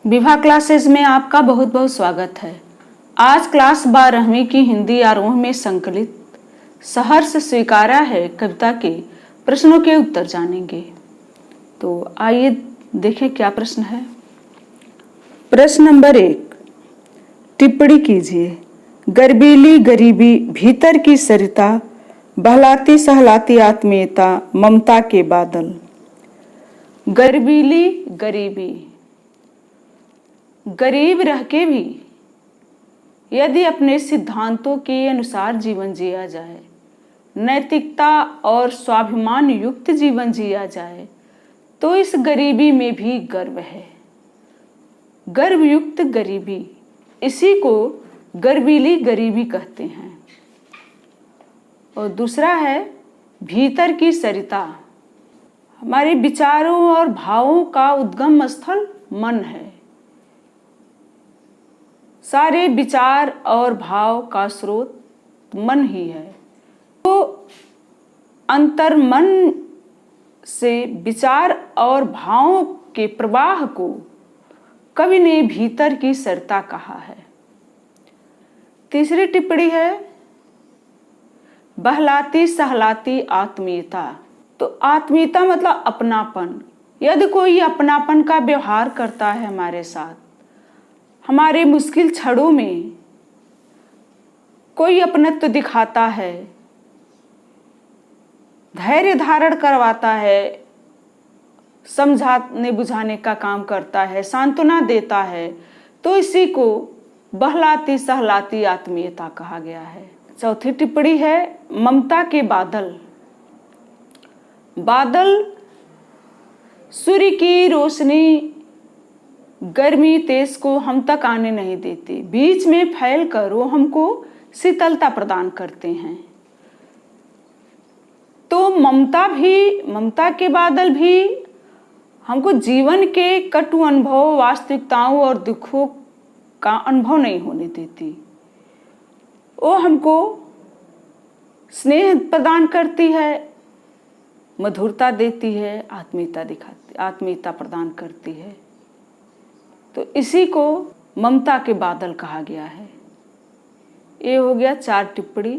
Vibha classes में आपका बहुत बहुत स्वागत है। आज क्लास 12वीं की हिंदी आरोह में संकलित सहर्ष स्वीकारा है कविता के प्रश्नों के उत्तर जानेंगे। तो आइए देखें क्या प्रश्न है। प्रश्न नंबर 1, टिप्पणी कीजिए। गर्बीली गरीबी भीतर की सरिता, बहलाती सहलाती आत्मीयता, ममता के बादल। गर्बीली गरीबी, गरीब रह के भी यदि अपने सिद्धांतों के अनुसार जीवन जिया जाए, नैतिकता और स्वाभिमान युक्त जीवन जिया जाए, तो इस गरीबी में भी गर्व है। गर्वयुक्त गरीबी, इसी को गर्बीली गरीबी कहते हैं। और दूसरा है भीतर की सरिता। हमारे विचारों और भावों का उद्गम स्थल मन है। सारे विचार और भाव का स्रोत मन ही है। तो अंतर्मन से विचार और भावों के प्रवाह को कवि ने भीतर की सरिता कहा है। तीसरी टिप्पणी है बहलाती सहलाती आत्मीयता। तो आत्मीयता मतलब अपनापन। यदि कोई अपनापन का व्यवहार करता है हमारे साथ, हमारे मुश्किल क्षणों में कोई अपनत्व दिखाता है, धैर्य धारण करवाता है, समझाने बुझाने का काम करता है, सांत्वना देता है, तो इसी को बहलाती सहलाती आत्मीयता कहा गया है। चौथी टिप्पणी है ममता के बादल। बादल सूर्य की रोशनी गर्मी तेज को हम तक आने नहीं देते, बीच में फैल कर वो हमको शीतलता प्रदान करते हैं। तो ममता के बादल भी हमको जीवन के कटु अनुभव, वास्तविकताओं और दुखों का अनुभव नहीं होने देती। वो हमको स्नेह प्रदान करती है, मधुरता देती है, आत्मीयता प्रदान करती है। तो इसी को ममता के बादल कहा गया है। ये हो गया 4 टिप्पणी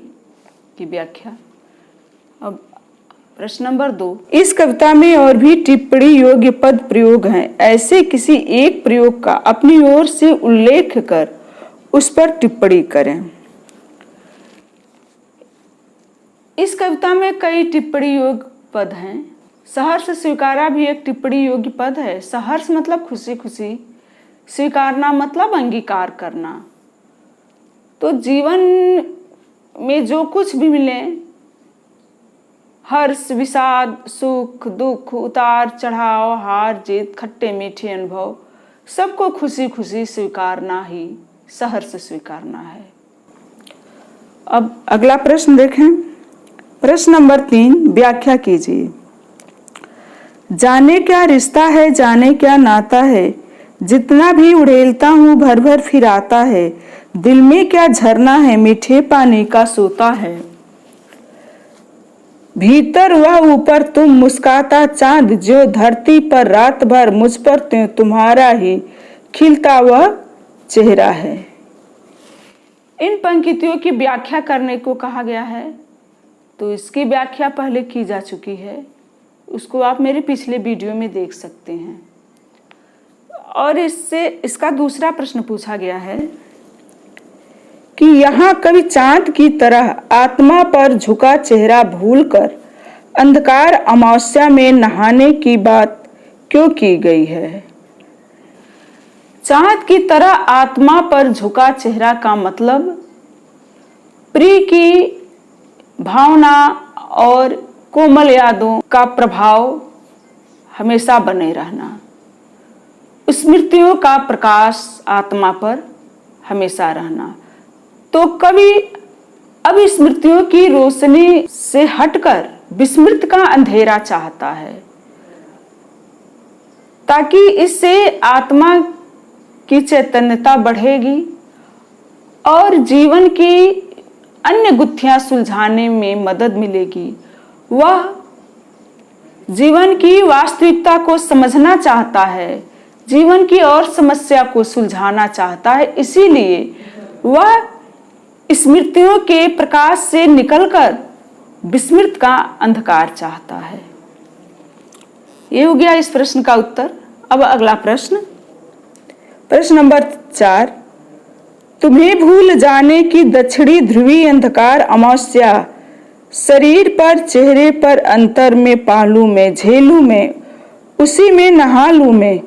की व्याख्या। अब प्रश्न नंबर 2, इस कविता में और भी टिप्पणी योग्य पद प्रयोग हैं। ऐसे किसी एक प्रयोग का अपनी ओर से उल्लेख कर उस पर टिप्पणी करें। इस कविता में कई टिप्पणी योग्य पद हैं। सहर्ष स्वीकारा भी एक टिप्पणी योग्य पद है। सहर्ष मतलब खुशी खुशी, स्वीकारना मतलब अंगीकार करना। तो जीवन में जो कुछ भी मिले, हर्ष, विषाद, सुख, दुख, उतार चढ़ाव, हार जीत, खट्टे मीठे अनुभव, सबको खुशी खुशी स्वीकारना ही सहर्ष स्वीकारना है। अब अगला प्रश्न देखें। प्रश्न नंबर 3, व्याख्या कीजिए। जाने क्या रिश्ता है, जाने क्या नाता है, जितना भी उड़ेलता हूँ भर भर फिर आता है, दिल में क्या झरना है, मीठे पानी का सोता है। भीतर वह ऊपर तुम मुस्काता चांद, जो धरती पर रात भर मुझ पर त्यों तुम्हारा ही खिलता वह चेहरा है। इन पंक्तियों की व्याख्या करने को कहा गया है। तो इसकी व्याख्या पहले की जा चुकी है, उसको आप मेरे पिछले वीडियो में देख सकते हैं। और इसका दूसरा प्रश्न पूछा गया है कि यहाँ कवि चांद की तरह आत्मा पर झुका चेहरा भूलकर अंधकार अमावस्या में नहाने की बात क्यों की गई है। चांद की तरह आत्मा पर झुका चेहरा का मतलब प्रिय की भावना और कोमल यादों का प्रभाव हमेशा बने रहना, स्मृतियों का प्रकाश आत्मा पर हमेशा रहना। तो कवि अब स्मृतियों की रोशनी से हटकर विस्मृत का अंधेरा चाहता है, ताकि इससे आत्मा की चैतन्यता बढ़ेगी और जीवन की अन्य गुत्थियां सुलझाने में मदद मिलेगी। वह जीवन की वास्तविकता को समझना चाहता है, जीवन की और समस्या को सुलझाना चाहता है, इसीलिए वह स्मृतियों के प्रकाश से निकलकर विस्मृत का अंधकार चाहता है। ये हो गया इस प्रश्न का उत्तर। अब अगला प्रश्न नंबर 4। तुम्हें भूल जाने की दक्षिणी ध्रुवी अंधकार अमावस्या शरीर पर, चेहरे पर, अंतर में, पालू में, झेलू में, उसी में नहा लूं मैं,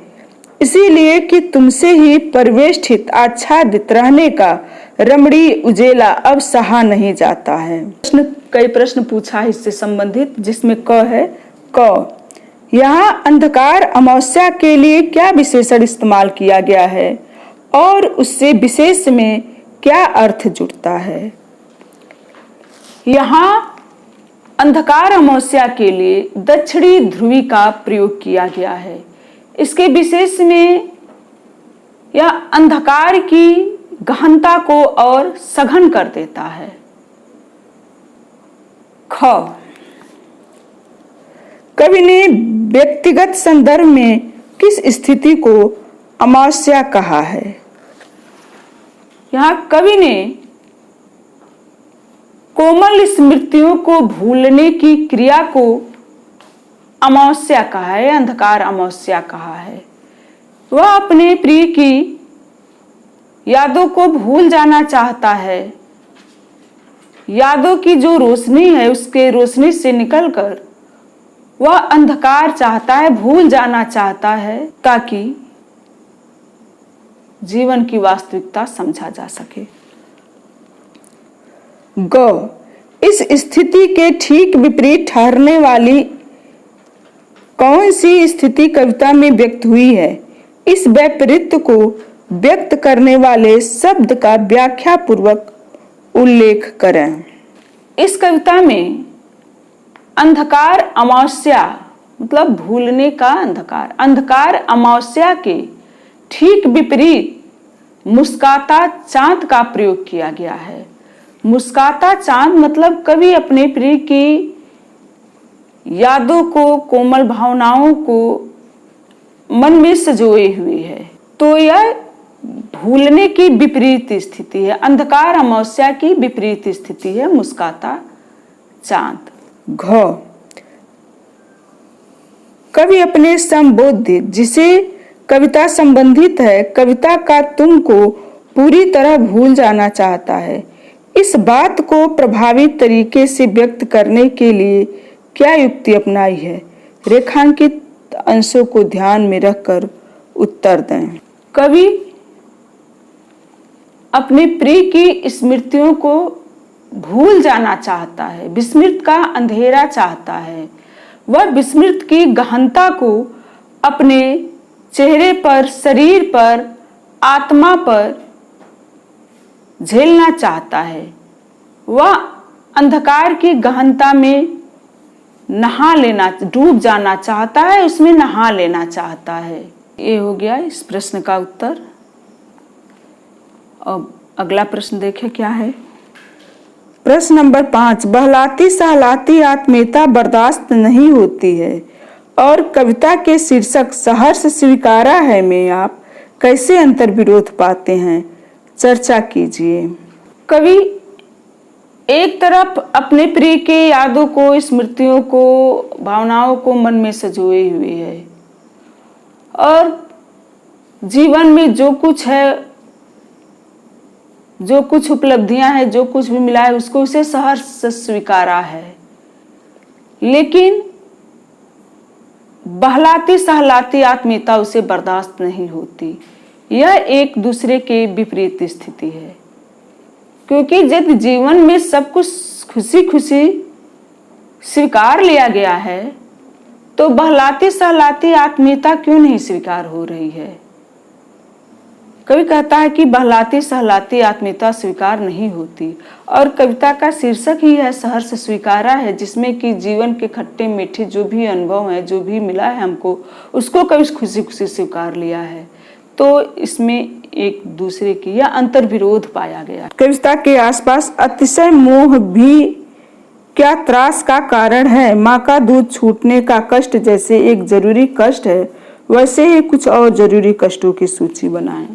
इसीलिए कि तुमसे ही परिवेष्टित आच्छादित रहने का रमणी उजेला अब सहा नहीं जाता है। कई प्रश्न पूछा है इससे संबंधित, जिसमें क है क। यहाँ अंधकार अमावस्या के लिए क्या विशेषण इस्तेमाल किया गया है और उससे विशेष में क्या अर्थ जुड़ता है? यहाँ अंधकार अमावस्या के लिए दक्षिणी ध्रुवी का प्रयोग किया गया है। इसके विशेष में यह अंधकार की गहनता को और सघन कर देता है। ख। कवि ने व्यक्तिगत संदर्भ में किस स्थिति को अमावस्या कहा है? यहाँ कवि ने कोमल स्मृतियों को भूलने की क्रिया को अमावस्या कहा है, अंधकार अमावस्या कहा है। वह अपने प्रिय की यादों को भूल जाना चाहता है। यादों की जो रोशनी है उसके रोशनी से निकलकर वह अंधकार चाहता है, भूल जाना चाहता है, ताकि जीवन की वास्तविकता समझा जा सके। ग। इस स्थिति के ठीक विपरीत ठहरने वाली कौन सी स्थिति कविता में व्यक्त हुई है? इस वैपरीत्य को व्यक्त करने वाले शब्द का व्याख्या पूर्वक उल्लेख करें। इस कविता में अंधकार अमावस्या मतलब भूलने का अंधकार, अंधकार अमावस्या के ठीक विपरीत मुस्काता चांद का प्रयोग किया गया है। मुस्काता चांद मतलब कवि अपने प्रिय की यादों को, कोमल भावनाओं को मन में सजोए हुए है। तो यह भूलने की विपरीत स्थिति है, अंधकार अमावस्या की विपरीत स्थिति है मुस्काता चांद। घ। कवि अपने संबोधित जिसे कविता संबंधित है, कविता का तुमको पूरी तरह भूल जाना चाहता है। इस बात को प्रभावी तरीके से व्यक्त करने के लिए क्या युक्ति अपनाई है? रेखांकित अंशों को ध्यान में रखकर उत्तर दें। कवि अपने प्रिय की स्मृतियों को भूल जाना चाहता है, विस्मृत का अंधेरा चाहता है। वह विस्मृत की गहनता को अपने चेहरे पर, शरीर पर, आत्मा पर झेलना चाहता है। वह अंधकार की गहनता में नहा लेना, डूब जाना चाहता है, उसमें नहा लेना चाहता है। ये हो गया इस प्रश्न का उत्तर। अब अगला प्रश्न देखें क्या है। प्रश्न नंबर 5। बहलाती सहलाती आत्मीयता बर्दाश्त नहीं होती है और कविता के शीर्षक सहर्ष स्वीकारा है में आप कैसे अंतर विरोध पाते हैं? चर्चा कीजिए। कवि एक तरफ अपने प्रिय के यादों को, स्मृतियों को, भावनाओं को मन में सजोए हुए है और जीवन में जो कुछ है, जो कुछ उपलब्धियां हैं, जो कुछ भी मिला है उसको उसे सहर्ष स्वीकारा है। लेकिन बहलाती सहलाती आत्मीयता उसे बर्दाश्त नहीं होती। यह एक दूसरे के विपरीत स्थिति है, क्योंकि यदि जीवन में सब कुछ खुशी खुशी स्वीकार लिया गया है तो बहलाती सहलाती आत्मीयता क्यों नहीं स्वीकार हो रही है? कवि कहता है कि बहलाती सहलाती आत्मीयता स्वीकार नहीं होती और कविता का शीर्षक ही है सहर्ष स्वीकारा है, जिसमें कि जीवन के खट्टे मीठे जो भी अनुभव है, जो भी मिला है हमको, उसको कवि खुशी खुशी स्वीकार लिया है। तो इसमें एक दूसरे की यह अंतर विरोध पाया गया। कविता के आसपास अतिशय मोह भी क्या त्रास का कारण है? माँ का दूध छूटने का कष्ट जैसे एक जरूरी कष्ट है, वैसे ही कुछ और जरूरी कष्टों की सूची बनाएं।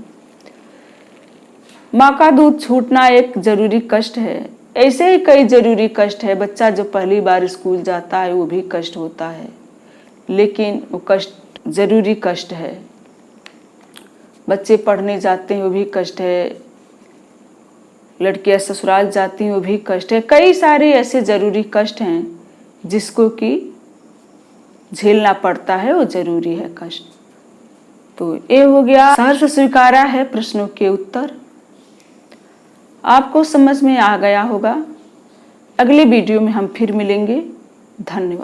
माँ का दूध छूटना एक जरूरी कष्ट है। ऐसे ही कई जरूरी कष्ट है। बच्चा जो पहली बार स्कूल जाता है वो भी कष्ट होता है, लेकिन वो कष्ट जरूरी कष्ट है। बच्चे पढ़ने जाते हैं वो भी कष्ट है। लड़कियां ससुराल जाती हैं वो भी कष्ट है। कई सारे ऐसे जरूरी कष्ट हैं जिसको कि झेलना पड़ता है, वो जरूरी है कष्ट। तो ये हो गया सहर्ष स्वीकारा है प्रश्नों के उत्तर। आपको समझ में आ गया होगा। अगले वीडियो में हम फिर मिलेंगे। धन्यवाद।